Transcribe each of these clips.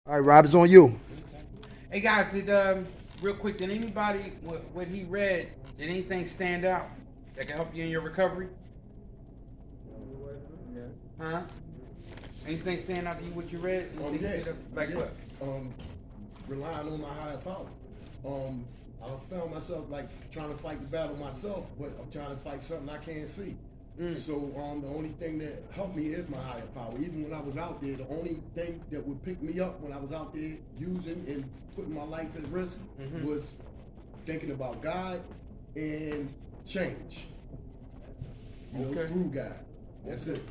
All right, Rob, it's on you. Hey guys, real quick, did anybody what he read? Did anything stand out that can help you in your recovery? Huh? Anything stand out to you what you read? Like yeah. what? Relying on my higher power. I found myself like trying to fight the battle myself, but I'm trying to fight something I can't see. So the only thing that helped me is my higher power. Even when I was out there, the only thing that would pick me up when I was out there using and putting my life at risk was thinking about God and change. You know, through God. That's it.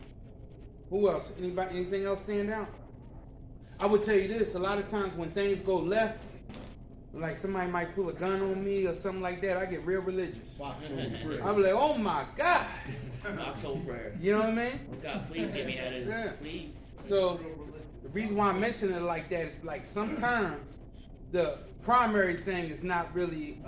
Who else? Anybody? Anything else stand out? I would tell you this: a lot of times when things go left, like somebody might pull a gun on me or something like that, I get real religious. Foxhole prayer. I'm like, oh my God. Foxhole prayer. You know what I mean? Oh God, please get me out of this. Yeah. Please. So the reason why I mention it like that is like sometimes the primary thing is not really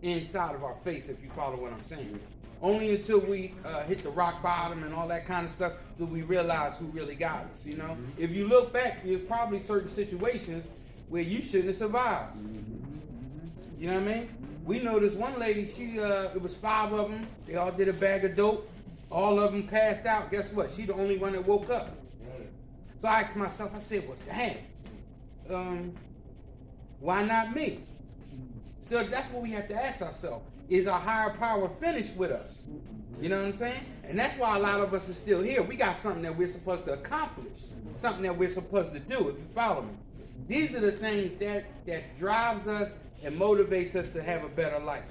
inside of our face, if you follow what I'm saying. Only until we hit the rock bottom and all that kind of stuff do we realize who really got us, you know? If you look back, there's probably certain situations where you shouldn't have survived. You know what I mean? We know this one lady, it was 5 of them. They all did a bag of dope. All of them passed out. Guess what? She the only one that woke up. So I asked myself, I said, well, dang, why not me? So that's what we have to ask ourselves. Is our higher power finished with us? You know what I'm saying? And that's why a lot of us are still here. We got something that we're supposed to accomplish. Something that we're supposed to do, if you follow me. These are the things that drives us and motivates us to have a better life.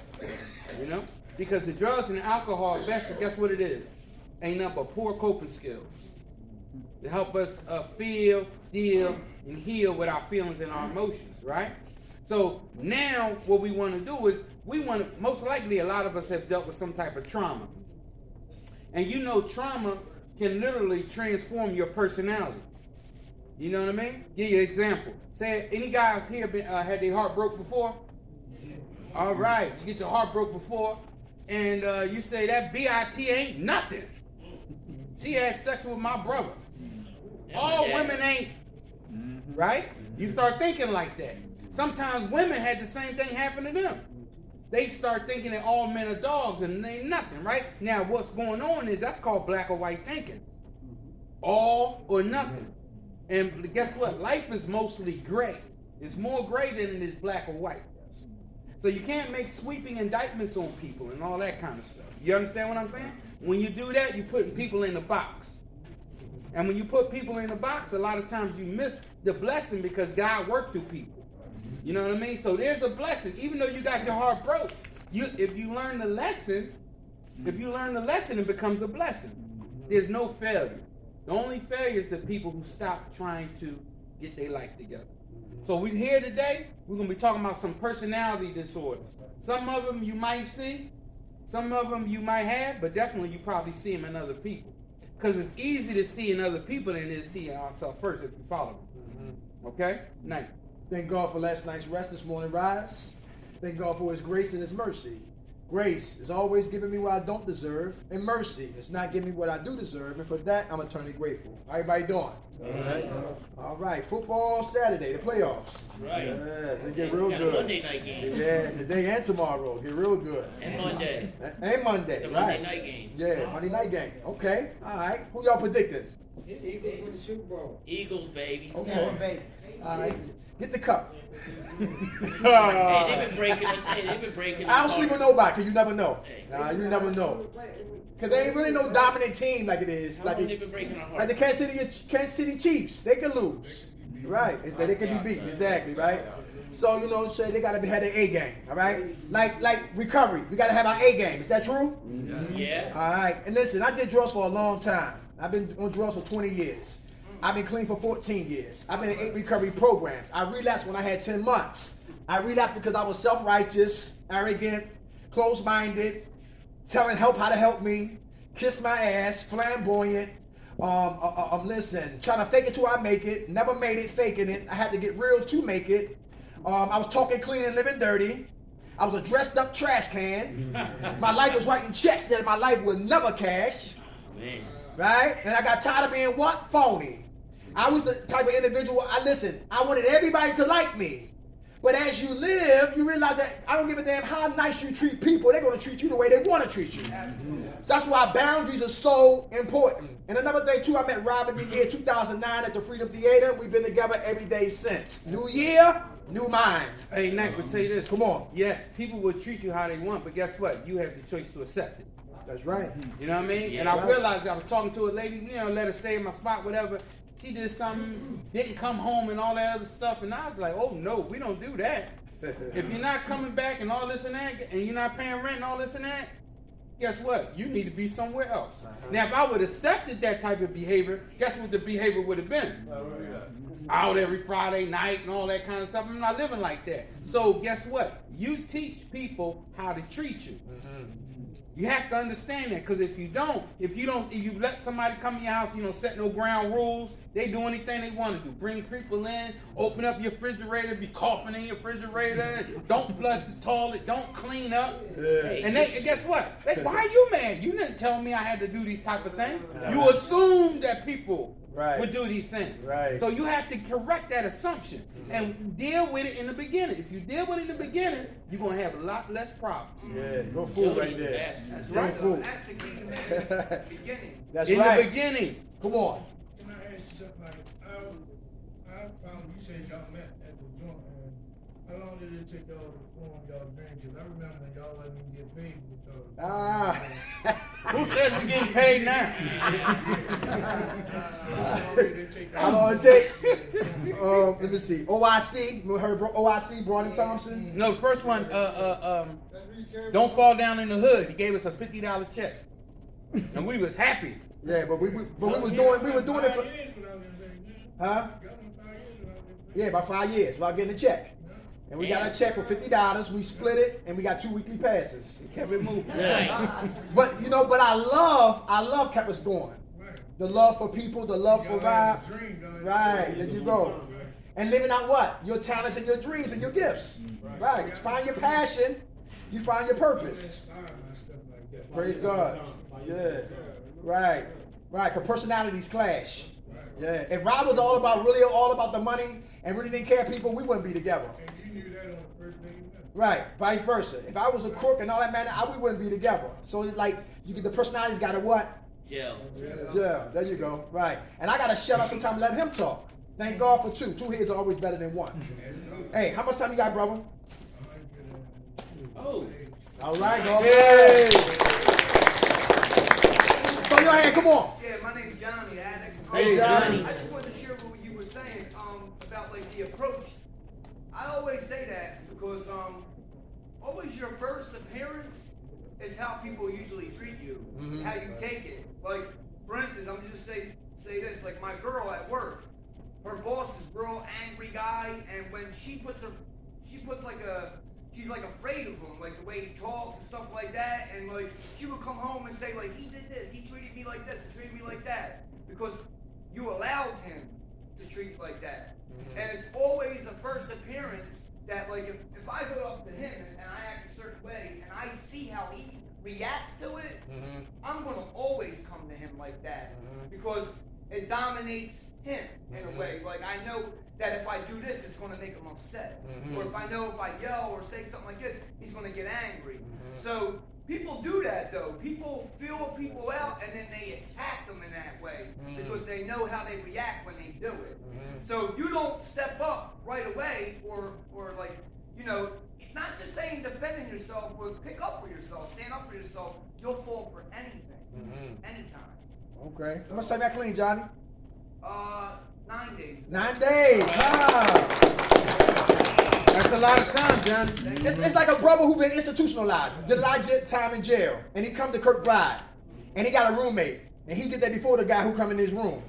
You know? Because the drugs and the alcohol, guess what it is? Ain't nothing but poor coping skills. To help us feel, deal, and heal with our feelings and our emotions, right? So now what we want to do is, most likely a lot of us have dealt with some type of trauma. And you know trauma can literally transform your personality. You know what I mean? Give you an example. Say, any guys here had their heart broke before? All right, you get your heart broke before, and you say that BIT ain't nothing. She had sex with my brother. All women ain't, right? You start thinking like that. Sometimes women had the same thing happen to them. They start thinking that all men are dogs and they ain't nothing, right? Now what's going on is that's called black or white thinking. All or nothing. And guess what? Life is mostly gray. It's more gray than it is black or white. So you can't make sweeping indictments on people and all that kind of stuff. You understand what I'm saying? When you do that, you're putting people in a box. And when you put people in a box, a lot of times you miss the blessing because God worked through people. You know what I mean? So there's a blessing. Even though you got your heart broke, if you learn the lesson, it becomes a blessing. There's no failure. The only failure is the people who stop trying to get their life together. So we're here today. We're going to be talking about some personality disorders. Some of them you might see, some of them you might have, but definitely you probably see them in other people. Because it's easy to see in other people than it is to see in ourselves first, if you follow me. Okay? Now. Thank God for last night's rest, this morning rise. Thank God for His grace and His mercy. Grace is always giving me what I don't deserve, and mercy is not giving me what I do deserve, and for that, I'm eternally grateful. How everybody doing? All right. All right, football Saturday, the playoffs. Right. Yes, it get real Got a good. Monday night game. Yeah, today and tomorrow, get real good. And Monday. And Monday, It's a right? Monday night game. Yeah, Monday night game. Okay, all right. Who y'all predicting? Eagles win the Super Bowl. Eagles, baby. Okay. All right, get the cup. Hey, they've been breaking us. Hey, they've been breaking us. I don't sleep with nobody, because you never know. Hey. Nah, you never know. Because they ain't really no dominant team like it is. How Like, long they've been breaking our like the hearts? Kansas City Chiefs. They can lose. Right. They can be beat. Exactly, right? So, you know, say they got to have their A game, all right? Like recovery. We got to have our A game. Is that true? Yeah. All right. And listen, I did drugs for a long time. I've been on drugs for 20 years. I've been clean for 14 years. I've been in 8 recovery programs. I relapsed when I had 10 months. I relapsed because I was self-righteous, arrogant, closed-minded, telling help how to help me, kiss my ass, flamboyant, listen, trying to fake it till I make it, never made it, faking it. I had to get real to make it. I was talking clean and living dirty. I was a dressed up trash can. My life was writing checks that my life would never cash. Man. Right? And I got tired of being what? Phony. I was the type of individual, I wanted everybody to like me. But as you live, you realize that I don't give a damn how nice you treat people. They're going to treat you the way they want to treat you. So that's why boundaries are so important. And another thing, too, I met Rob in the year 2009 at the Freedom Theater. We've been together every day since. New year, new mind. Hey, Nate, but tell you this. Come on. Yes, people will treat you how they want, but guess what? You have the choice to accept it. That's right. You know what I mean? Yeah, and I right. realized I was talking to a lady, let her stay in my spot, whatever. She did something, didn't come home and all that other stuff. And I was like, oh, no, we don't do that. If you're not coming back and all this and that, and you're not paying rent and all this and that, guess what? You need to be somewhere else. Now, if I would have accepted that type of behavior, guess what the behavior would have been? Out every Friday night and all that kind of stuff. I'm not living like that. So guess what? You teach people how to treat you. You have to understand that, because if you let somebody come in your house, you don't set no ground rules, they do anything they want to do. Bring people in, open up your refrigerator, be coughing in your refrigerator, don't flush the toilet, don't clean up. Yeah. And guess what? Why are you mad? You didn't tell me I had to do these type of things. You assumed that people would do these things. Right. So you have to correct that assumption and deal with it in the beginning. If you deal with it in the beginning, you're going to have a lot less problems. Yeah, good food right there. That's Good food. That's the key, man. Beginning. That's In right. the beginning. Come on. Can I ask you something like, I found, you said y'all met at the joint, and how long did it take y'all to form y'all grandkids? I remember when y'all wasn't even get paid with y'all. Who says we're getting paid now? How long it take? Let me see. OIC. You heard OIC, Broughton Thompson? No, the first one, Don't Fall Down in the Hood. He gave us a $50 check. And we was happy. Yeah, but we were doing it for, huh? Yeah, about 5 years without getting a check. And we got a check for $50. We split it, and we got 2 weekly passes. Kept it moving. Nice. But I love kept us going. The love for people, the love for Rob. Right, there you go. And living out what? Your talents and your dreams and your gifts. Right. Find your passion, you find your purpose. Praise God. Yeah. Right. Right. Because personalities clash. Yeah. If Rob was really all about the money and really didn't care people, we wouldn't be together. And you knew that on the first day you met. Right. Vice versa. If I was a crook and all that man, we wouldn't be together. So it's like the personalities got to what? Gel. Yeah. There you go. Right. And I got to shut up sometimes and let him talk. Thank God for two. 2 heads are always better than one. Hey, how much time you got, brother? Oh. All right, go ahead. Throw your hand, come on. Yeah, my name's Johnny, the addict. Hey, Johnny. I just wanted to share what you were saying about like the approach. I always say that because always your first appearance is how people usually treat you, how you take it. Like, for instance, I'm just say this, like my girl at work, her boss is a real angry guy, and when she's like afraid of him, like the way he talks and stuff like that, and like she would come home and say like he did this, he treated me like this, he treated me like that, because you allowed him to treat like that. And it's always a first appearance that like if I go up to him and I act a certain way and I see how he reacts to it, I'm gonna always come to him like that because it dominates him in a way. Like I know that if I do this, it's going to make him upset. Or if I know if I yell or say something like this, he's going to get angry. So people do that though. People feel people out and then they attack them in that way because they know how they react when they do it. So if you don't step up right away or like, not just saying defending yourself, but pick up for yourself, stand up for yourself, you'll fall for anything, anytime. Okay. How much time you got clean, Johnny? 9 days. 9 days. That's a lot of time, Johnny. It's like a brother who been institutionalized, did a lot of time in jail, and he come to Kirkbride, and he got a roommate, and he did that before the guy who come in his room.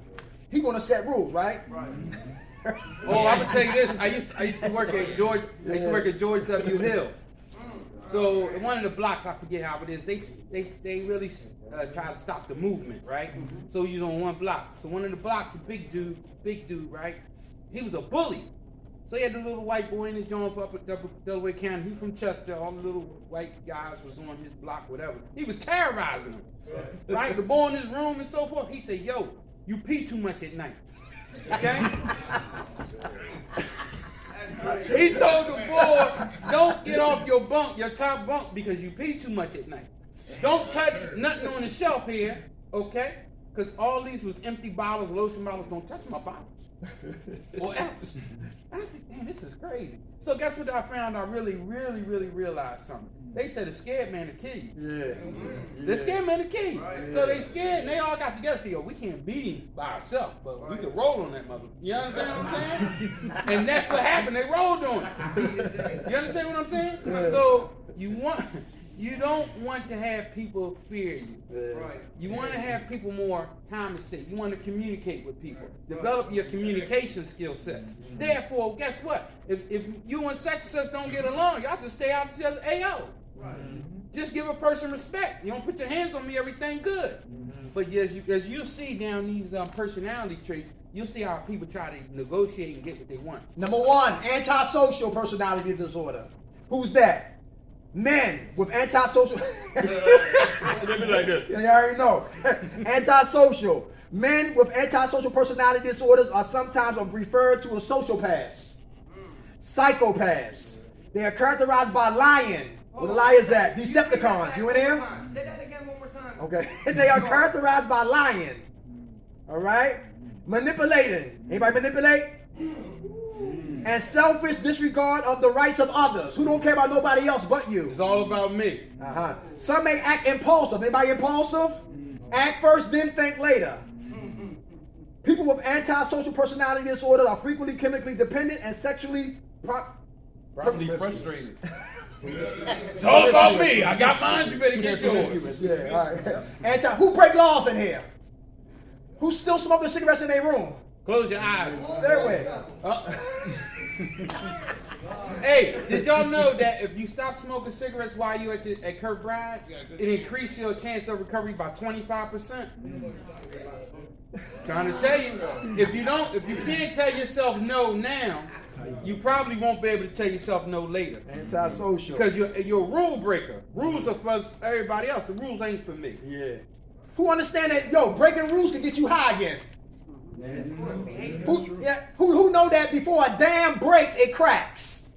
He gonna set rules, right? Right. Oh, I'm gonna tell you this. I used to work at George W. Hill. So in one of the blocks, I forget how it is. They really try to stop the movement, right? So you're on one block. So one of the blocks, a big dude, right? He was a bully. So he had the little white boy in his joint up at Delaware County. He from Chester. All the little white guys was on his block, whatever. He was terrorizing them, right? The boy in his room and so forth. He said, "Yo, you pee too much at night." Okay? He told the boy, don't get off your top bunk, because you pee too much at night. Don't touch nothing on the shelf here, okay? Because all these was empty bottles, lotion bottles. Don't touch my bottles. Or else. I said, damn, this is crazy. So guess what I found? I really realized something. They said a scared man to kill you. Yeah. The scared man to kill you. So they scared, and they all got together. See, we can't beat him by ourselves, but we can roll on that mother. You understand what I'm saying? And that's what happened. They rolled on it. You understand what I'm saying? So you don't want to have people fear you. Right. You want to have people more conversate. You want to communicate with people. Develop your communication skill sets. Therefore, guess what? If you and such and such don't get along, y'all just stay out each other's AO. Right. Just give a person respect. You don't put your hands on me, everything good. But as you see down these personality traits, you'll see how people try to negotiate and get what they want. Number 1, antisocial personality disorder. Who's that? Men with antisocial. They be like this. You already know. Antisocial. Men with antisocial personality disorders are sometimes referred to as sociopaths, psychopaths. They are characterized by lying. Where the liars at? Decepticons. You in here? Say that again one more time. Okay. They are characterized by lying. All right. Manipulating. Anybody manipulate? And selfish disregard of the rights of others. Who don't care about nobody else but you? It's all about me. Some may act impulsive. Anybody impulsive? Act first, then think later. People with antisocial personality disorders are frequently chemically dependent and sexually Probably frustrated. It's all about me. I got mine. You better get yours. promiscuous. Yeah, all right. Who break laws in here? Who's still smoking cigarettes in their room? Close your eyes. Stairway. Hey, did y'all know that if you stop smoking cigarettes while you're at Kirkbride, it increases your chance of recovery by 25%? Trying to tell you, if you can't tell yourself no now, you probably won't be able to tell yourself no later. Antisocial. Because you're a rule breaker. Rules are for everybody else. The rules ain't for me. Yeah. Who understand that, breaking rules can get you high again? Who know that before a dam breaks, it cracks?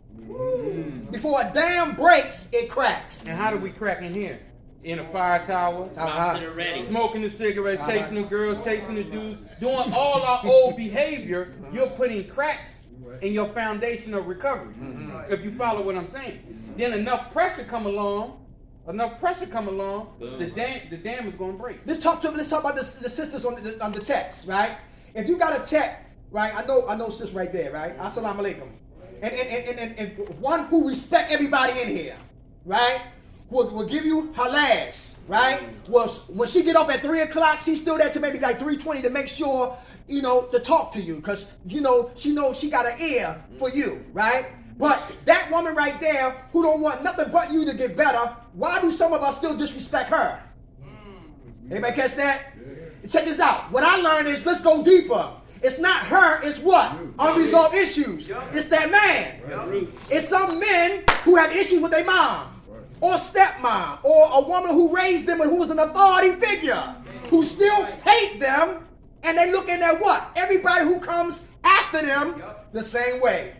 Before a dam breaks, it cracks. And how do we crack in here? In a fire tower, smoking the cigarette, chasing the girls, chasing the dudes, doing all our old behavior. You're putting cracks in your foundation of recovery. If you follow what I'm saying. Then enough pressure come along, the dam is going to break. Let's talk about the sisters on the text, right? If you got a tech, right? I know sis right there, right? Assalamu alaikum. And one who respect everybody in here, right? Will give you her last, right? When she get up at 3 o'clock, she's still there to maybe like 3:20 to make sure, to talk to you, because she knows she got an ear for you, right? But that woman right there who don't want nothing but you to get better, why do some of us still disrespect her? Anybody catch that? Check this out. What I learned is, let's go deeper. It's not her, it's what? Unresolved issues. It's that man. It's some men who have issues with their mom, or stepmom, or a woman who raised them and who was an authority figure, who still hate them, and they looking at what? Everybody who comes after them the same way.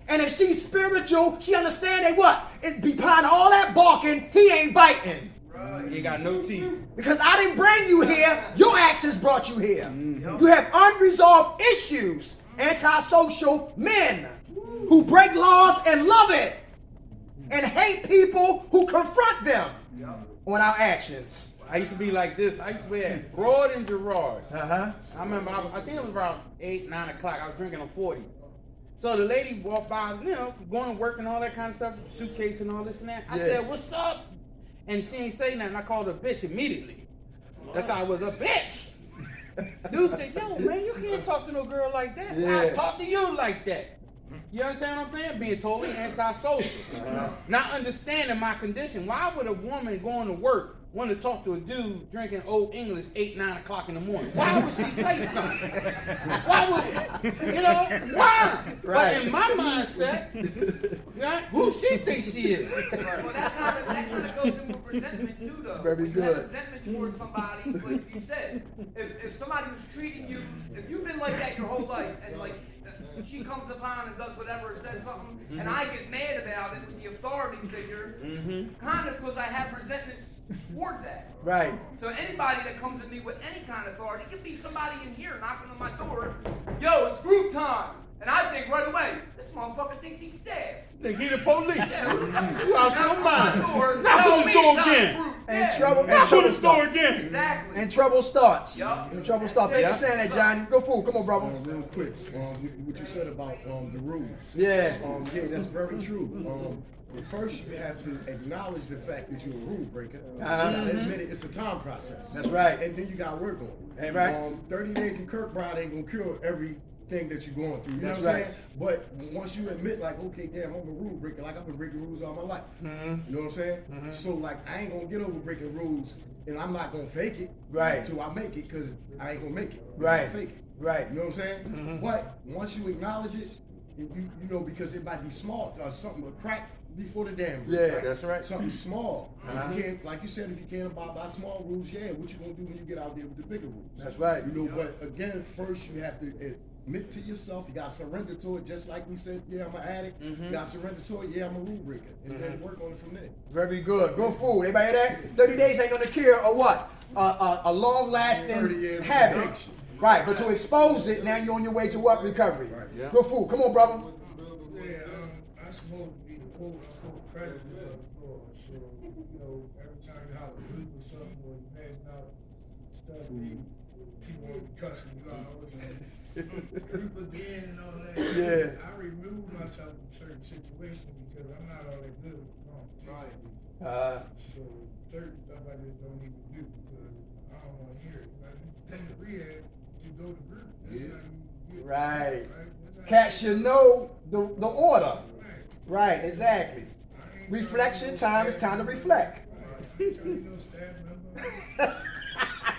And if she's spiritual, she understand that what? It behind all that barking, he ain't biting. He got no teeth. Because I didn't bring you here, your actions brought you here. You have unresolved issues. Antisocial men who break laws and love it, and hate people who confront them on our actions. I used to be like this. I used to be at Broad and Gerard. Uh-huh. I remember, I think it was around 8, 9 o'clock. I was drinking a 40. So the lady walked by, going to work and all that kind of stuff, suitcase and all this and that. I said, "What's up?" And she ain't say nothing. I called her a bitch immediately. That's how I was, a bitch. Dude said, "Yo, man, you can't talk to no girl like that. I talk to you like that." You understand what I'm saying? Being totally antisocial. Not understanding my condition. Why would a woman going to work want to talk to a dude drinking Old English 8, 9 o'clock in the morning? Why would she say something? Why would, why? Right. But in my mindset, right, who she thinks she is? Well, that kind of goes in with resentment too, though. Very When you have good. resentment towards somebody, like you said, if somebody was treating you, if you've been like that your whole life, and like she comes upon and does whatever, or says something, and I get mad about it with the authority figure, kind of because I have resentment towards that. Right. So anybody that comes at me with any kind of authority, it could be somebody in here knocking on my door, yo, it's group time. And I think right away, this motherfucker thinks he's staff. Think he the police. Yeah, You out your mind. Knock Tell on the me door it's not again. group. And Yeah. trouble, and Knock on trouble the door starts. again. Exactly. And trouble starts. Yup. And trouble starts. Thank you for saying that, Johnny. Go fool. Come on, brother. Real quick, what you said about the rules. Yeah. Yeah, that's very true. But first, you have to acknowledge the fact that you're a rule breaker. You gotta admit it, it's a time process. That's right. And then you got to work on it. Ain't right. 30 days in Kirkbride ain't gonna cure everything that you're going through. You That's know what right. I'm saying? But once you admit, like, okay, damn, I'm a rule breaker. Like, I've been breaking rules all my life. You know what I'm saying? So, like, I ain't gonna get over breaking rules, and I'm not gonna fake it. Right. Until I make it, because I ain't gonna make it. Right. I'll fake it. Right. You know what I'm saying? But once you acknowledge it, you know, because it might be small, something but crack before the dam. Yeah, that's right. Something small. You can't, like you said, if you can't abide by small rules, yeah, what you gonna do when you get out there with the bigger rules? That's right. You know, but again, first you have to admit to yourself, you gotta surrender to it, just like we said, yeah, I'm an addict. You gotta surrender to it, yeah, I'm a rule breaker. And then work on it from there. Very good. Go fool. Everybody hear that? 30 days ain't gonna cure or what? A 30 long-lasting years of habit. addiction. Right, but to expose it, now you're on your way to what? Recovery. Right. Yeah. Go fool. Come on, brother. Yeah, I'm supposed to be the quote-unquote president of the floor. So, every time you have a group or something, or you pass out stuff, people want to cuss you out, group again and all that. Yeah. I remove myself from certain situations because I'm not all that good with competition. So, certain stuff I just don't even do because I don't want to hear it. I just come to rehab to go to group. That's how you get- Right. That's how Cats should know the order. Right. Right, exactly. I ain't Reflection trying time to is time to reflect. I ain't trying to be no staff member.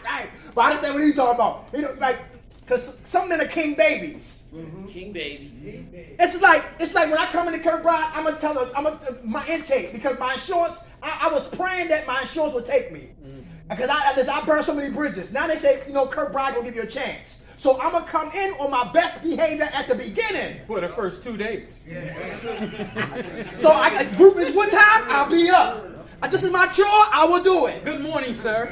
Right. But I understand what you talking about. Cause some men are king babies. King baby. It's like when I come into Kirkbride, I'm gonna my intake because my insurance. I was praying that my insurance would take me because I burned so many bridges. Now they say Kirkbride gonna give you a chance. So I'm gonna come in on my best behavior at the beginning. For the first 2 days. So group is what time? I'll be up. This is my chore. I will do it. Good morning, sir.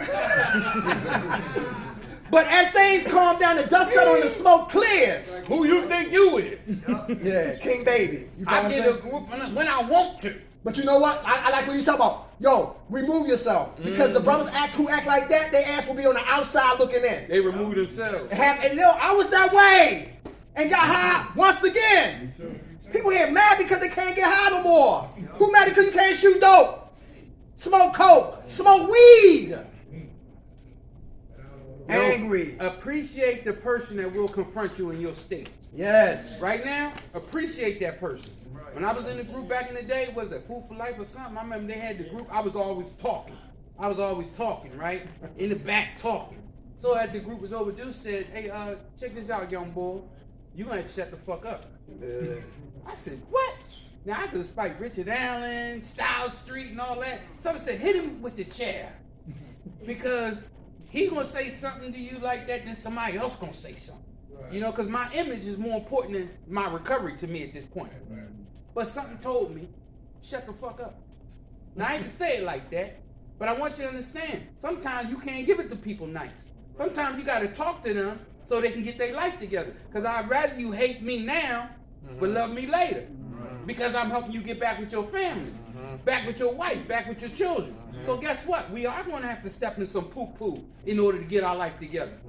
But as things calm down, the dust settles and the smoke clears. Who you think you is? Yeah, king baby. You feel I what I'm get a saying? group when I want to. But you know what? I like what he's talking about. Yo, remove yourself. Because the brothers who act like that, they ass will be on the outside looking in. They remove themselves. I was that way. And got high once again. Me too. People here mad because they can't get high no more. Who mad because you can't shoot dope? Smoke coke. Smoke weed. Angry. Appreciate the person that will confront you in your state. Yes. Right now, appreciate that person. When I was in the group back in the day, was it Food for Life or something? I remember they had the group, I was always talking, right? In the back talking. So as the group was overdue, said, hey, check this out, young boy. You gonna have to shut the fuck up. I said, what? Now I could spike Richard Allen, Styles Street and all that. Someone said, hit him with the chair. Because he gonna say something to you like that, then somebody else gonna say something. Right. Because my image is more important than my recovery to me at this point. Right. But something told me, shut the fuck up. Now, I ain't to say it like that, but I want you to understand, sometimes you can't give it to people nice. Sometimes you got to talk to them so they can get their life together. Because I'd rather you hate me now, but love me later. Because I'm helping you get back with your family, back with your wife, back with your children. So guess what? We are going to have to step in some poo-poo in order to get our life together.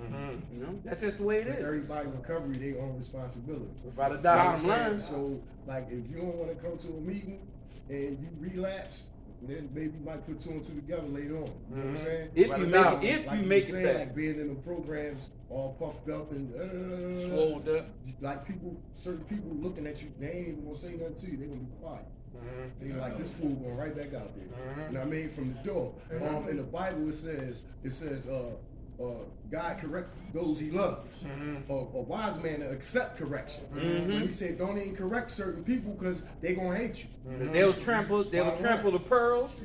That's just the way it is. Everybody recovery, their own responsibility. Without a doubt. Bottom line. So, like, if you don't want to come to a meeting and you relapse, and then maybe might put two and two together later on. You know what I'm saying? If Right you now, make it, if Like you make saying, it back, like being in the programs all puffed up and swolled up. like people, certain people looking at you, they ain't even gonna say nothing to you. They gonna be quiet. They like this fool going right back out there. You know what I mean? From the door. In the Bible it says God correct those he loves. A wise man to accept correction. He said don't even correct certain people because they gonna hate you. They'll trample the pearls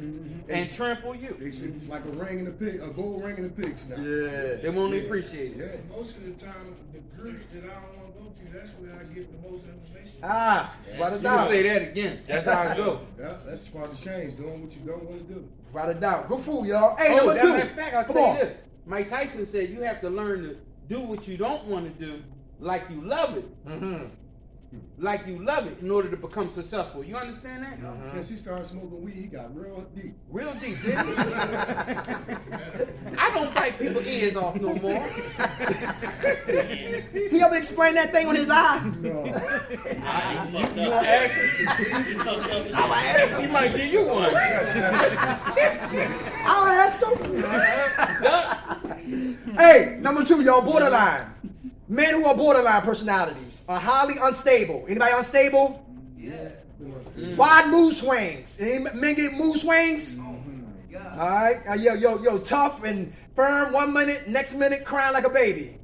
and trample you. They said like a ring in the pig, a gold ring in the pigs now. Yeah. They won't appreciate it. Yeah. Most of the time, the groups that I don't want to go to, that's where I get the most information. Ah, without a You can doubt. say that again. That's how it go. Yeah, that's part of the change, doing what you don't want to do. Without a doubt. Good food, y'all. Hey, Oh, number that's two. a fact. I'll Come tell on. you this. Mike Tyson said you have to learn to do what you don't want to do like you love it. Like you love it in order to become successful. You understand that? Since he started smoking weed, he got real deep. Real deep, didn't he? I don't bite people's ears off no more. He ever explained that thing on his eye? No. You fucked You up. want to ask him? You fucked up. He might give you one. I'll ask him. Hey, number two, y'all, borderline. Men who are borderline personalities are highly unstable. Anybody unstable? Yeah. Wide mood swings. Any men get mood swings? Oh my God. All right. Yo, tough and firm 1 minute, next minute crying like a baby.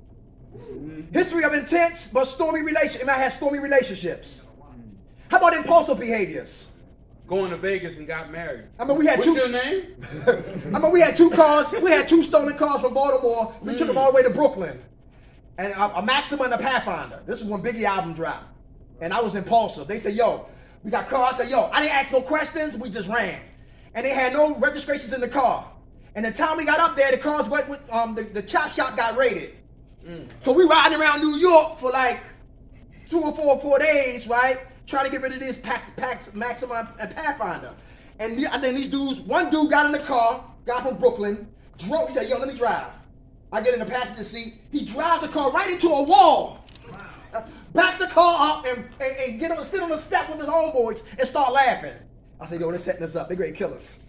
History of intense but stormy relationships. Anybody had stormy relationships? How about impulsive behaviors? Going to Vegas and got married. I mean, we had What's two. your name? I mean, we had two cars. We had two stolen cars from Baltimore. We took them all the way to Brooklyn. And a Maxima and a Pathfinder. This is when Biggie album dropped. And I was impulsive. They said, yo, we got cars. I said, yo, I didn't ask no questions. We just ran. And they had no registrations in the car. And the time we got up there, the cars went with, the chop shop got raided. So we riding around New York for like 2 or 4 days, right? Trying to get rid of this Maxima and Pathfinder. And then these dudes, one dude got in the car, guy from Brooklyn, drove, he said, yo, let me drive. I get in the passenger seat. He drives the car right into a wall. Back the car up and sit on the steps with his homeboys and start laughing. I said, yo, they're setting us up. They're going to kill us.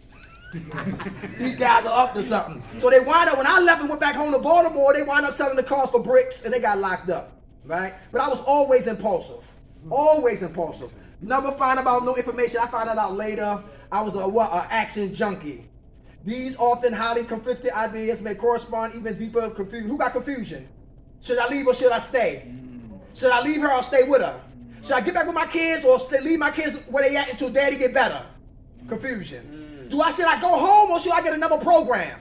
These guys are up to something. So they wind up, when I left and went back home to Baltimore, they wind up selling the cars for bricks and they got locked up. Right? But I was always impulsive. Always impulsive. Never find about no information. I found that out later. I was a action junkie. These often highly conflicted ideas may correspond even deeper confusion. Who got confusion? Should I leave or should I stay? Should I leave her or stay with her? Should I get back with my kids or leave my kids where they at until daddy get better? Confusion. Should I go home or should I get another program?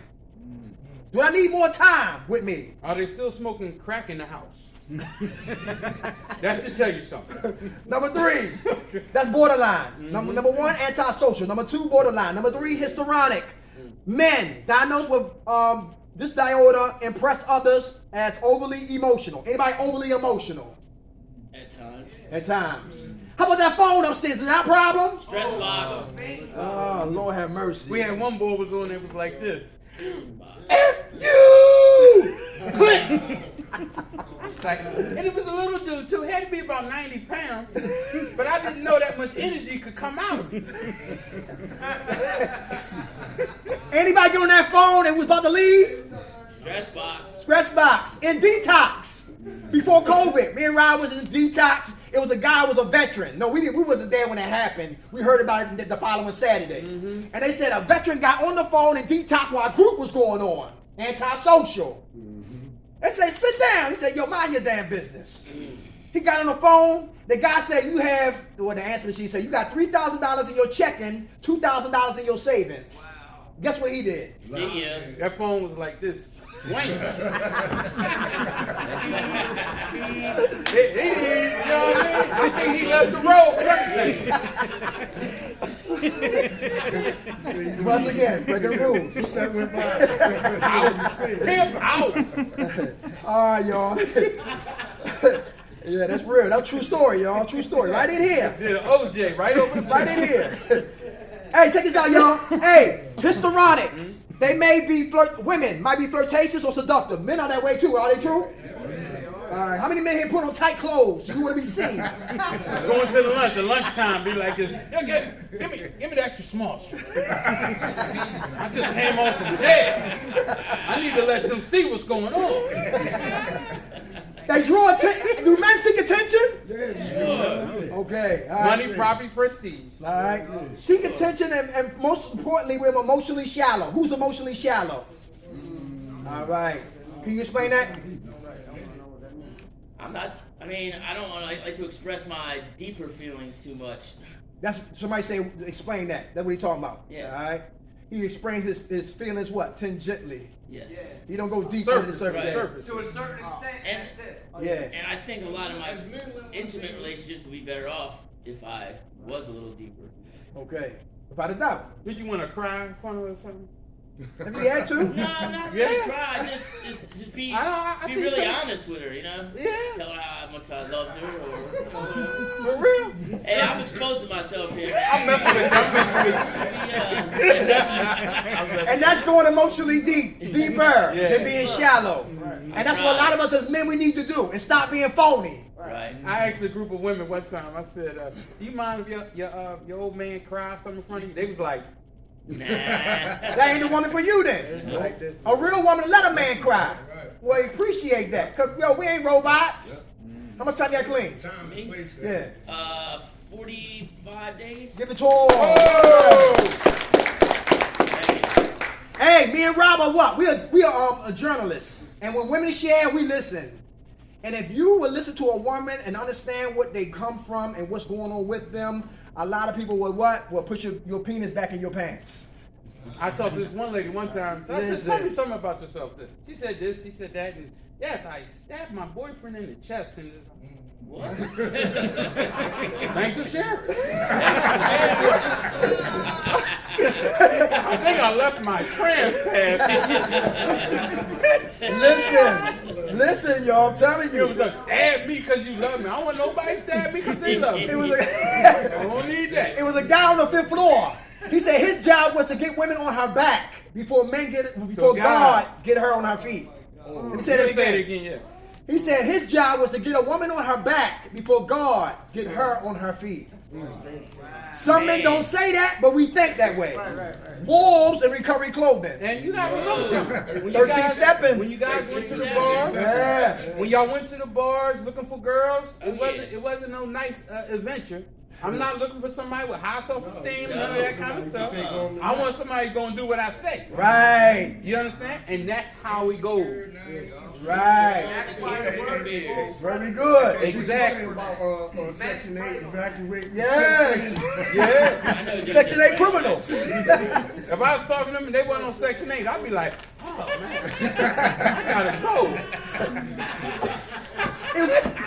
Do I need more time with me? Are they still smoking crack in the house? That should tell you something. Number 3, that's borderline. Number 1, antisocial. Number 2, borderline. Number 3, histrionic. Men diagnosed with this disorder impress others as overly emotional. Anybody overly emotional? At times. At times. How about that phone upstairs? Is that a problem? Stress box. Oh, Lord have mercy. We had one boy was on there was like this. F you! Click! Like, and it was a little dude too. He had to be about 90 pounds. But I didn't know that much energy could come out of him. Anybody get on that phone and was about to leave? Stress box. Stress box. In detox. Before COVID, me and Ryan was in detox. It was a guy who was a veteran. No, we wasn't there when it happened. We heard about it the following Saturday. And they said a veteran got on the phone and detox while a group was going on. Antisocial. They said, sit down. He said, yo, mind your damn business. He got on the phone. The guy said, the answer machine said, you got $3,000 in your checking, $2,000 in your savings. Wow. Guess what he did? See ya. That phone was like this. Swing. He didn't, you know what I mean? I think he left the road and everything. Once again, breaking rules. That went by. Pimp out. All right, y'all. Yeah, that's real. That's a true story, y'all. True story. Right in here. Yeah, OJ, right over the Right in here. Hey, check this out, y'all. Hey, histrionic. They may be women might be flirtatious or seductive. Men are that way too. Are they true? All right. How many men here put on tight clothes? You want to be seen? Going to the lunchtime, be like this. Yeah, give me the extra small shirt. I just came off from jail. I need to let them see what's going on. They draw attention. Do men seek attention? Yeah. Okay. All right. Money, property, prestige. All right. Seek attention and most importantly, we're emotionally shallow. Who's emotionally shallow? All right. Can you explain that? I'm not. I mean, I don't like to express my deeper feelings too much. That's somebody say. Explain that. That's what he talking about. Yeah. All right. He explains his feelings what tangentially. Yes. He don't go deep under the surface. Right. Surface. To a certain extent, And- that's it. Yeah. And I think a lot of my intimate relationships would be better off if I was a little deeper. Okay. Without a doubt. Did you want to cry in front of her or something? If he had to. No, not Yeah. to cry. Just be I be think really so. honest with her, you know. Yeah. Tell her how much I loved her, or you know, For real? hey, I'm exposing myself here. Man. I'm messing with you. I'm messing with you. Yeah. And that's going emotionally deeper Yeah. than being shallow. And that's what a lot of us as men we need to do and stop being phony. Right. I asked a group of women one time. I said, "Do you mind if your old man cries something in front of you?" They was like, Nah. That ain't the woman for you then. like this. A real woman let a man cry. Well, appreciate that. Cause we ain't robots. How much time you got clean? Time Me? and place. Yeah. 45 days. Give it to all. Hey, me and Rob are what? We are journalists. And when women share, we listen. And if you would listen to a woman and understand what they come from and what's going on with them, a lot of people will what? Will put your penis back in your pants. I talked to this one lady one time. So I said, Listen. "Tell me something about yourself." She said this, she said that, and yes, I stabbed my boyfriend in the chest. And this, What? thanks for sharing. I think I left my trans pass. Listen, y'all. I'm telling You you. stab me because you love me. I don't want nobody to stab me because they love me. It was I don't need that. It was a guy on the 5th floor. He said his job was to get women on her back before God get her on her feet. He said it Say it again. again, yeah. He said his job was to get a woman on her back before God get her on her feet. Some men don't say that, but we think that way. Wolves in recovery clothing. And you gotta remember something. When 13 stepping. When you guys went to the bar, Yeah. when y'all went to the bars looking for girls, it wasn't no nice adventure. I'm not looking for somebody with high self-esteem, none of that kind of stuff. I want somebody gonna do what I say. Right. You understand? And that's how it goes. Right. Very good. Exactly. About Section 8 evacuate. Yes. Yeah. Section 8 criminal. If I was talking to them and they wasn't on Section 8, I'd be like, oh man, I gotta go.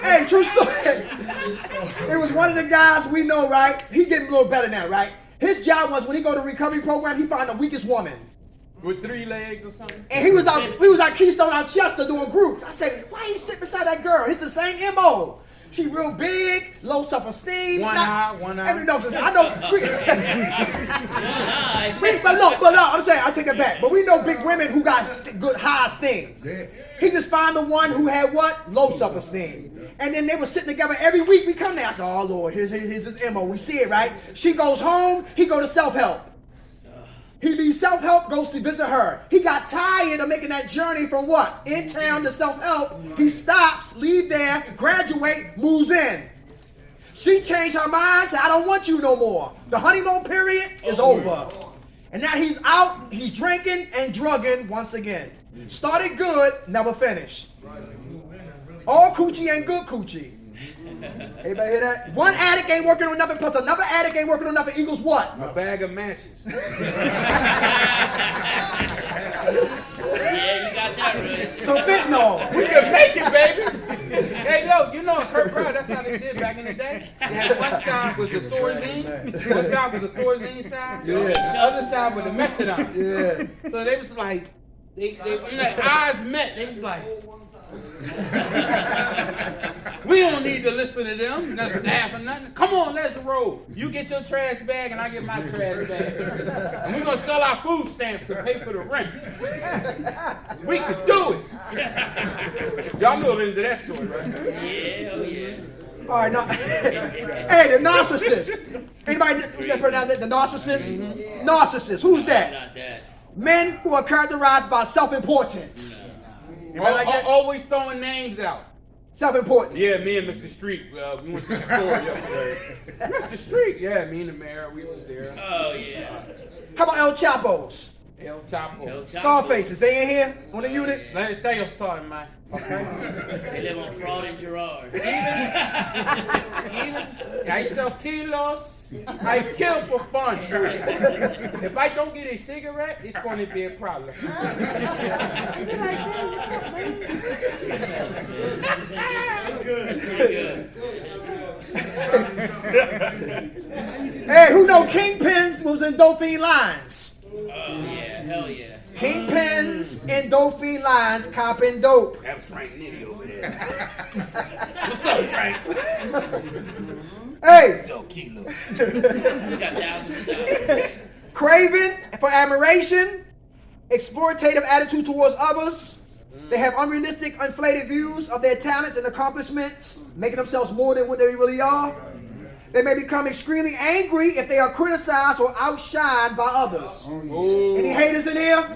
Hey, true story. It was one of the guys we know, right? He getting a little better now, right? His job was when he go to recovery program, he find the weakest woman. With 3 legs or something. And we was out Keystone out Chester doing groups. I said, why he sit beside that girl? It's the same MO. She real big, low self-esteem. One eye. I know. But no, I'm saying, I take it back. But we know big women who got good high esteem. Yeah. He just found the one who had what? Low self-esteem. And then they were sitting together every week. We come there. I said, oh Lord, here's his MO. We see it, right? She goes home, he go to self-help. He leaves self-help, goes to visit her. He got tired of making that journey from what? In town to self-help. He stops, leave there, graduate, moves in. She changed her mind, said, I don't want you no more. The honeymoon period is over. And now he's out, he's drinking and drugging once again. Started good, never finished. All coochie ain't good coochie. Everybody hear that? One addict ain't working on nothing, plus another addict ain't working on nothing equals what? A bag of matches. Yeah, you got that right. So fentanyl. We can make it, baby. Hey, look, you know in Kirkbride, that's how they did back in the day. They had one side was the Thorazine, one side was the Thorazine side, Yeah. the other side was the methadone. Yeah. So they was like, when their eyes met, they was like, we don't need to listen to them, no staff or nothing. Come on, let's roll. You get your trash bag and I get my trash bag. And we're going to sell our food stamps and pay for the rent. We could do it. Y'all know the end of that story, right? Yeah, oh yeah. All right, now, hey, the narcissist. Anybody who's that pronounce it? The narcissist? Narcissist. Who's that? Not that. Men who are characterized by self-importance. Anybody like that? Always throwing names out. Self-importance. Yeah, me and Mr. Street, we went to the store yesterday. Mr. Street, yeah, me and the mayor, we was there. Oh yeah. How about El Chapos? El Chapo. El Chapo. Scarfaces. They in here on the unit? Let me tell you something, man. Okay? They live on Fraud and Gerard. Even I sell kilos. I kill for fun. If I don't get a cigarette, it's going to be a problem. Hey, who know Kingpins was in Dauphine lines? Oh yeah, hell yeah. Kingpins in Dauphine lines copping dope. That was Frank Nitty over there. What's up, Frank? Hey, So kilo. We got thousands of dollars. craving for admiration, exploitative attitude towards others. They have unrealistic, inflated views of their talents and accomplishments, making themselves more than what they really are. They may become extremely angry if they are criticized or outshined by others. Ooh. Any haters in here?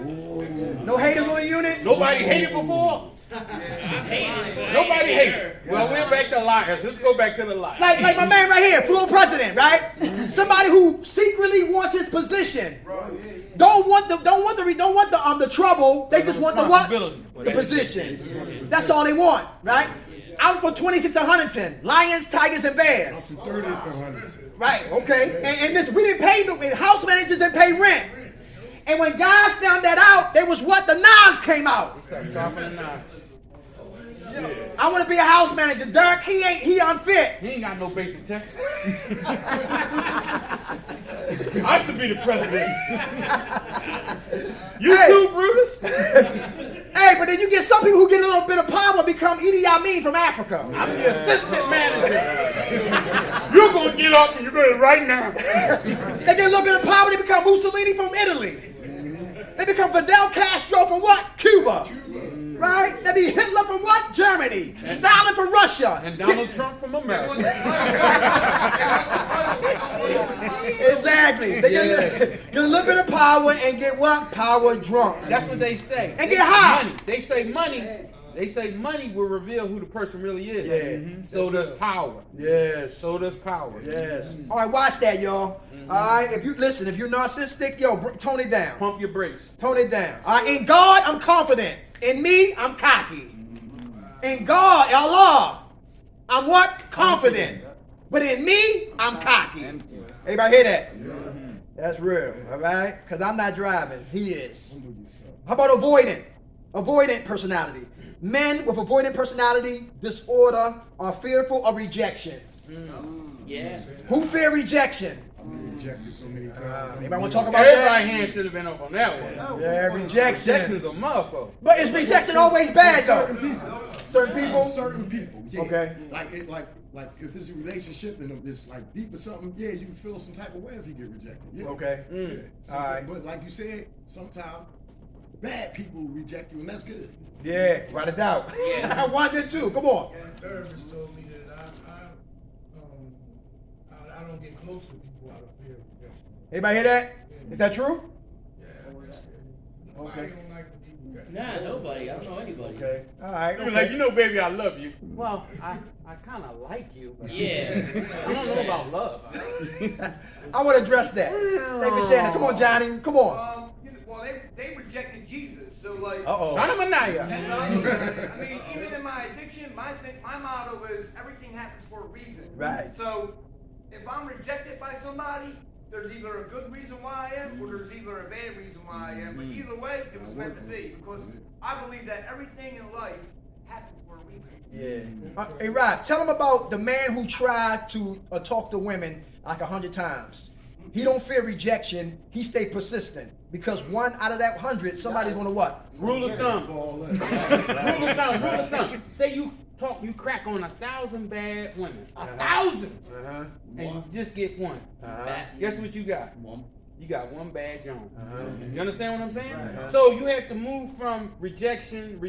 No haters on the unit? Nobody hated before? Nobody hated. Well, we're back to liars. Let's go back to the liars. Like my man right here, floor president, right? Somebody who secretly wants his position. Don't want the trouble. They just want the what? The position. That's all they want, right? I'm for 26 at Huntington. Lions, Tigers, and Bears. 30th for Huntington. Right, okay. And this, we didn't pay, house managers didn't pay rent. And when guys found that out, they was what? The knives came out. Start sharpening the knives. I want to be a house manager. Dirk, he unfit. He ain't got no basic text. I should be the president. You Hey. too, Brutus? Hey, but then you get some people who get a little bit of power become Idi Amin from Africa. I'm the assistant manager. You're going to get up and you're going to right now. They get a little bit of power, they become Mussolini from Italy. They become Fidel Castro from what? Cuba. Right? They be Hitler from what? Germany. Stalin from Russia. And Donald Trump from America. Exactly. They get a little bit of power and get what? Power drunk. That's what they say. And They get say high. money. They say money will reveal who the person really is. Yeah. So does power. Yes. So does power. Yes. All right, watch that, y'all. All right, if you're narcissistic, yo, tone it down. Pump your brakes. Tone it down. All right, in God, I'm confident. In me, I'm cocky. In God, Allah, I'm what? Confident. But in me, I'm cocky. Everybody hear that? That's real, all right? Because I'm not driving. He is. How about avoidant? Avoidant personality. Men with avoidant personality disorder are fearful of rejection. Yeah. Who fear rejection? I've been rejected so many times. Anybody want to talk about Everybody's that? hand should have been up on that one. Yeah, rejection. Rejection's a motherfucker. But is rejection always bad though? Certain people. Certain people? Certain people. Yeah. Okay. Like if it's a relationship and it's like deep or something, yeah, you feel some type of way if you get rejected. Yeah. Okay. Yeah. All right. But like you said, sometimes bad people reject you, and that's good. Yeah, write it down. Yeah. I wanted to. Come on. One therapist told me that I don't get close to people out of fear of rejection. Anybody hear that? Is that true? Yeah, Okay. I don't like the people that. Nah, nobody. I don't know anybody. Okay. All right. You be like, baby, I love you. Well, I kind of like you. But Yeah. I don't know about love. I want to address that. Thank you, Shannon. Come on, Johnny. Come on. Well, they rejected Jesus, so like. Uh-oh. Son of a naya. I mean, even in my addiction, my motto is everything happens for a reason. Right. So, if I'm rejected by somebody, there's either a good reason why I am, or there's either a bad reason why I am. But either way, it was meant to be, because I believe that everything in life happens for a reason. Yeah. Hey, Rob, tell them about the man who tried to talk to women like 100 times. He don't fear rejection. He stay persistent. Because 1 out of that 100, somebody's gonna what? Rule of thumb. Fall in. Rule of thumb. Say you crack on 1,000 bad women. 1,000! And you just get one. Guess what you got? You got one bad Jones. You understand what I'm saying? So you have to move from rejection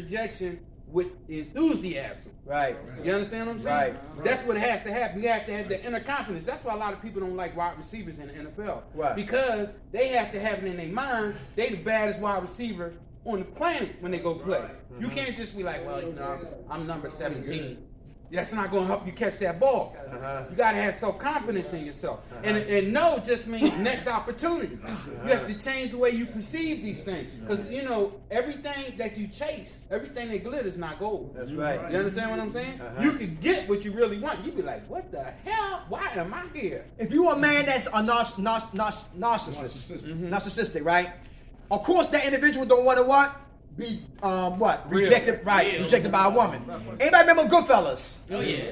with enthusiasm. Right. You understand what I'm saying? Right. That's what has to happen. You have to have the inner confidence. That's why a lot of people don't like wide receivers in the NFL. Right. Because they have to have it in their mind they the baddest wide receiver on the planet when they go play. You can't just be like, well, I'm number 17. That's not going to help you catch that ball. You got to have self-confidence in yourself. And no just means next opportunity. You have to change the way you perceive these things. Because, everything that you chase, everything that glitters is not gold. That's right. You understand what I'm saying? You can get what you really want. You be like, what the hell? Why am I here? If you a man that's a narcissistic, right? Of course, that individual don't want to what? Be rejected, right? Real. Rejected by a woman. Anybody remember Goodfellas? Oh yeah.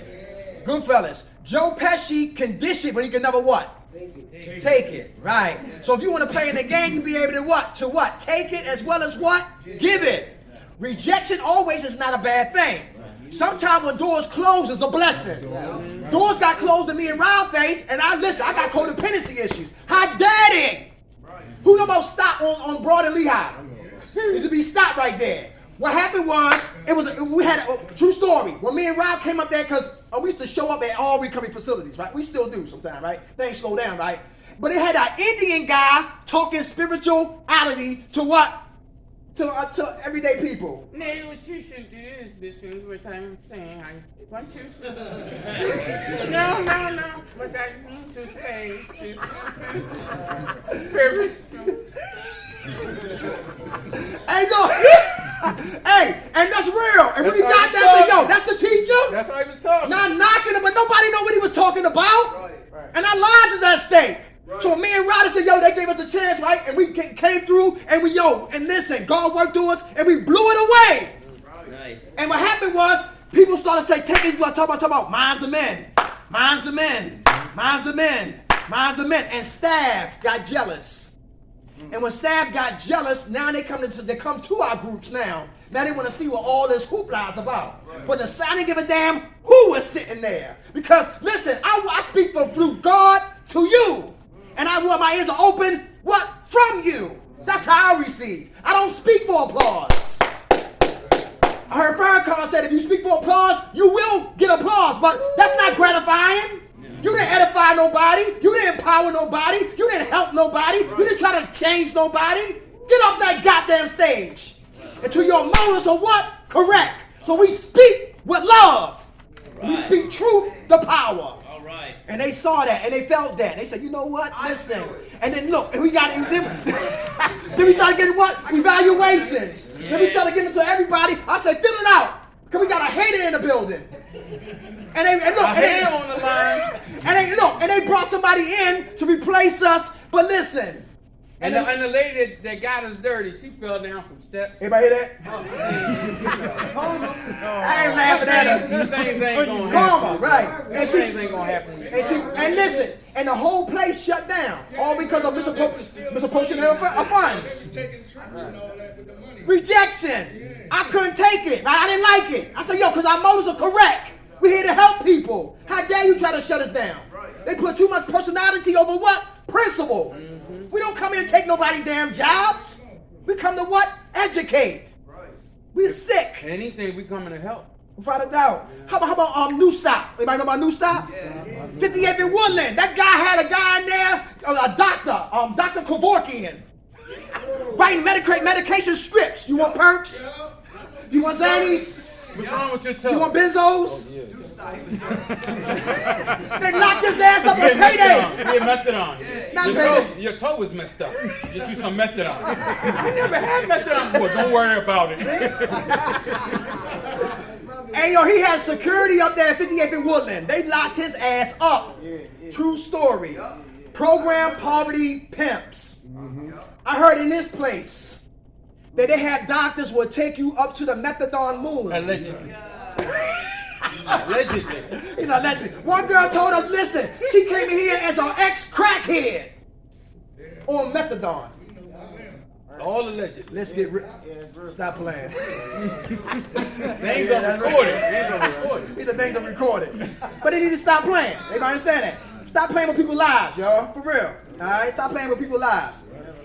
Goodfellas. Joe Pesci can dish it, but he can never what? Take it, right? So if you want to play in the game, you be able to what? To what? Take it as well as what? Give it. Rejection always is not a bad thing. Sometimes when doors close, it's a blessing. Doors got closed to me in round face, and I got codependency issues. How dare they? Who know about stop on Broad and Lehigh? Used to be stopped right there. What happened was, we had a true story. When me and Rob came up there, because we used to show up at all recovery facilities, right? We still do sometimes, right? Things slow down, right? But it had an Indian guy talking spirituality to what? To everyday people. No, what you should do is listen to what I'm saying. I want to No. What I mean to say is spiritual. Hey, no. Hey, and that's real. And when he got that, I said, yo, that's the teacher? That's how he was talking. Not knocking him, but nobody know what he was talking about. Right. And our lives is at stake. Right. So me and Ryder said, yo, they gave us a chance, right? And we came through, and and listen, God worked through us, and we blew it away. Nice. And what happened was, people started to say, take it, talk about minds of men. Minds of men. Minds of men. Minds of men. And staff got jealous. And when staff got jealous, now they come to our groups now. Now they want to see what all this hoopla is about. Right. But the sign didn't give a damn who is sitting there. Because, listen, I speak through God to you. And I want my ears are open, what? From you. That's how I receive. I don't speak for applause. I heard Farrakhan said if you speak for applause, you will get applause. But that's not gratifying. You didn't edify nobody. You didn't empower nobody. You didn't help nobody. You didn't try to change nobody. Get off that goddamn stage. Until your motives are what? Correct. So we speak with love. Right. We speak truth to power. All right. And they saw that and they felt that. They said, you know what? Listen. And then look, and we got it. Then we started getting what? Evaluations. Yeah. Then we started giving it to everybody. I said, fill it out. Because we got a hater in the building. And they brought somebody in to replace us. But listen. And the lady that got us dirty, she fell down some steps. Everybody hear that? I ain't laughing at her. These things ain't gonna happen. Karma, right? These things ain't gonna happen. And listen, and the whole place shut down, all because of misappropriation of funds. Rejection. I couldn't take it. I didn't like it. I said, yo, because our motives are correct. We're here to help people. How dare you try to shut us down? They put too much personality over what? Principle. We don't come here to take nobody damn jobs. We come to what? Educate. We're sick. Anything, we coming to help. Without a doubt. How about New Stop? Anybody know about New Stop? 58th and Woodland. That guy had a guy in there, a doctor, Dr. Kevorkian, writing medication scripts. You want perks? You want Xannies? What's wrong with your toe? You want benzos? Oh, yeah. They locked his ass up on payday. Yeah, methadone. Not your toe was messed up. Get you some methadone. I never had methadone before. Don't worry about it. Hey, yo, he had security up there at 58th and Woodland. They locked his ass up. True story. Program poverty pimps. I heard in this place that they had doctors will take you up to the methadone moon. Allegedly. Allegedly. He's allegedly. One girl told us, listen, she came in here as an ex-crackhead. on methadone. All alleged. Let's get rid. Stop playing. They ain't gonna record it. They ain't gonna record it. These are things are recorded. But they need to stop playing. Everybody understand that? Stop playing with people's lives, y'all. For real. Alright? Stop playing with people's lives.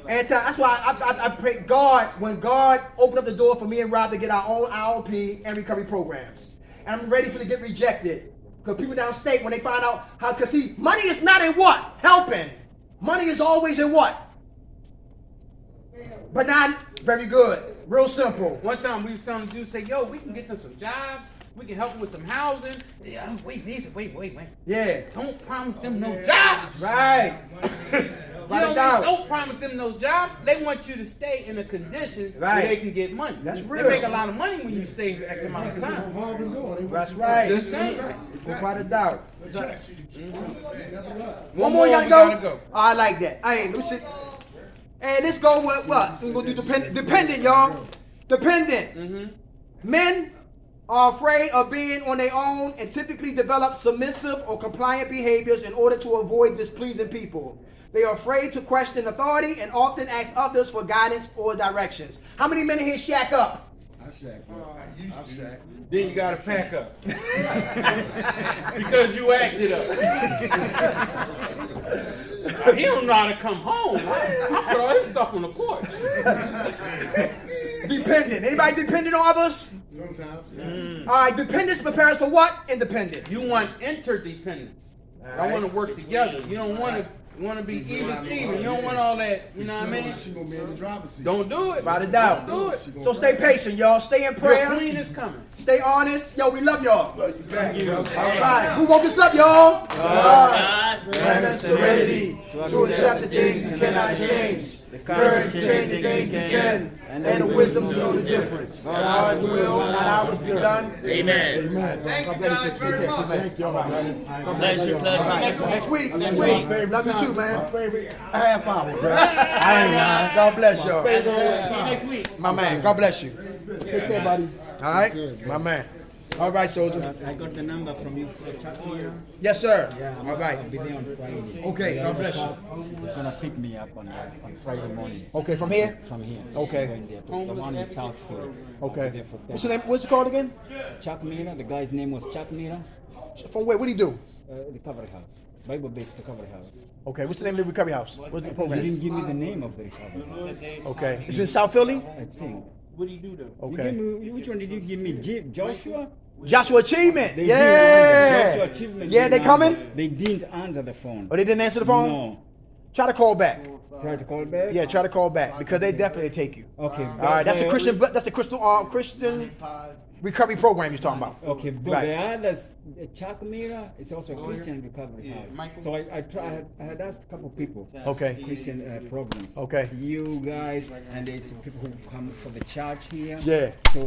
And that's why I pray God, when God opened up the door for me and Rob to get our own IOP and recovery programs. And I'm ready for to get rejected. Because people downstate, when they find out how, because see, money is not in what? Helping. Money is always in what? But not very good. Real simple. One time we was telling the dude, say, yo, we can get them some jobs. We can help them with some housing. Yeah, wait. Yeah. Don't promise them no jobs. Right. Don't promise them no jobs. They want you to stay in a condition where they can get money. That's real. They make a lot of money when you stay for X amount of time. That's right. Just saying. Without a doubt. One more, y'all we go? gotta go. I like that. Let me see. Hey, let's go with what? We're gonna do dependent, y'all. Dependent. Men are afraid of being on their own and typically develop submissive or compliant behaviors in order to avoid displeasing people. They are afraid to question authority and often ask others for guidance or directions. How many men in here shack up? I shack up. I shack. Then you gotta pack up. Because you acted up. He don't know how to come home. I put all his stuff on the porch. Dependent. Anybody dependent on others? Sometimes. All right, dependence prepares for what? Independence. You want interdependence. I want to work together. You don't want to be even Steven. You don't want all that. You know what I mean? She gonna be in the driver's seat. Don't do it. Without a doubt. Don't do it. So stay patient, y'all. Stay in prayer. Your queen is coming. Stay honest. Yo, we love y'all. Love you back, bro. All right. Who woke us up, y'all? God. Grant us serenity to accept the things we cannot change, the courage to change the things we can, and the wisdom to know the difference. God's will, not ours, be done. Amen. Amen. Thank God you bless you. guys Take very care. much. Thank y'all, man. God bless you. Bless you. All right. Next week. Love you too, man. Favorite half hour, bro. God bless y'all. See you next week. My man. God bless you. Take care, buddy. All right? My man. All right, soldier. I got the number from you for Chuck here. Yes, sir. Yeah, All right. I'll be there on Friday. Okay, The God other bless you. cop is gonna pick me up on Friday morning. Okay, from here? From here. Okay. Going there to the one in Southfield. Okay. I'll be there for What's your name? What's it called again? Chuck Miller. The guy's name was Chuck Miller. From where? What do you do? The recovery house. Bible-based recovery house. Okay, what's the name of the recovery house? What's the You program? didn't give me the name of the recovery house. Okay. It's in South Philly? I think. What do you do though? You Okay. give me, which one did you give me? Joshua? Joshua Achievement. They didn't answer. Joshua Yeah. Achievement Yeah, didn't they answer. coming? They didn't answer the phone. Oh, they didn't answer the phone? No. Try to call back. Try to call back? Yeah, try to call back because they definitely take you. Okay. All right, that's the Christian. That's the Christian recovery program you're talking about. Okay, but Right. the others, Chuck Mira is also a Christian recovery house. So I had asked a couple people. Okay. Christian programs. Okay. You guys, and there's people who come for the church here. Yeah. So